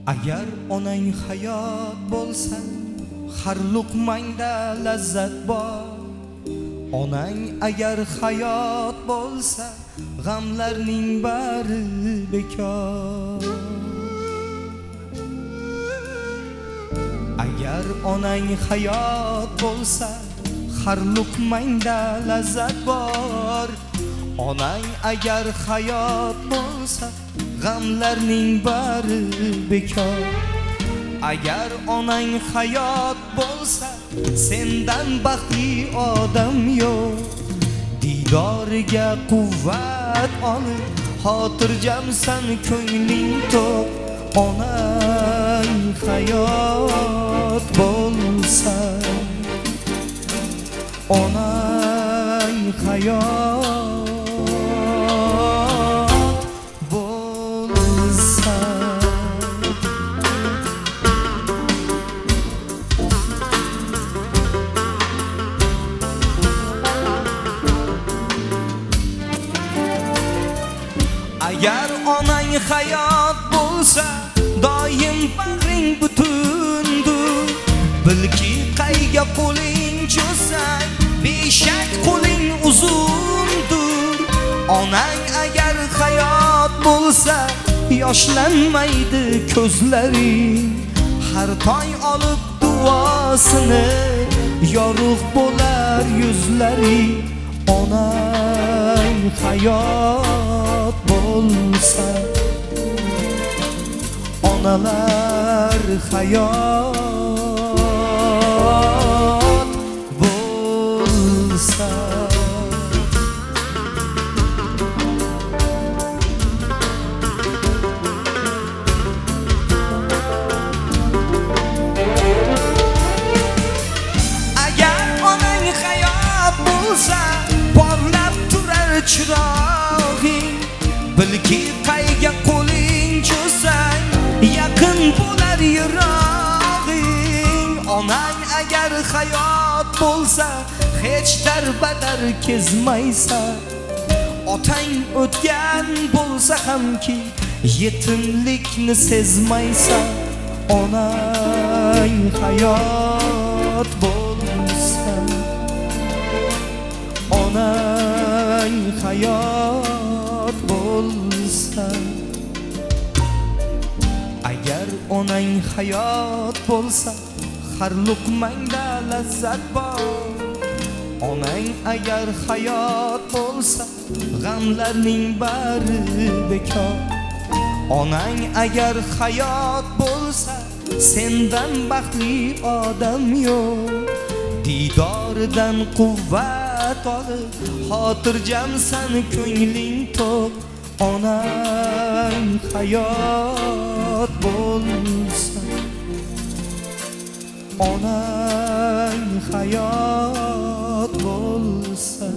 Agar onang hayot bo'lsa, har luqmangda lazzat bor. Onang agar hayot bo'lsa, g'amlarning bari bekor. Agar onang hayot bo'lsa, har luqmangda lazzat bor. Onang agar hayot bo'lsa, g'amlarning bari bekor. Agar onang hayot bo'lsa, sendan baxtli odam yo'q. Didoriga quvvat olib, xotirjamsan ko'ngling to'q. Onang hayot bo'lsa, onang hayot bo'lsa. Agar onang hayot bo'lsa, doim bag'ring butundur. Bilki qayga qo'ling cho'zsang, beshak qo'ling uzundur. Onang agar hayot bo'lsa, yoshlanmaydi ko'zlaring. Har tong olib duosini, yorug' bo'lar yuzlaring. Onang hayot bo'lsa, onalar hayot bo'lsa. Agar onang hayot bo'lsa, porlab turar chirog'ing. Bilki qayga qo'ling cho'zsang, yaqin bo'lar yirog'ing. Onang agar hayot bo'lsa, hech darbadar kezmaysan. Otang o'tgan bo'lsa hamki, yetimlikni sezmaysan. Onang hayot bo'lsa, onang hayot bo'lsa. Agar onang hayot bo'lsa, har luqmangda lazzat bor. Onang agar hayot bo'lsa, g'amlarning bari bekor. Onang agar hayot bo'lsa, sendan baxtli odam yo'q. Didoridan quvvat olib, xotirjamsan ko'ngling to'q. Onang hayot bo'lsa, onang hayot bo'lsa,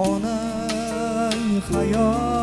onang hayot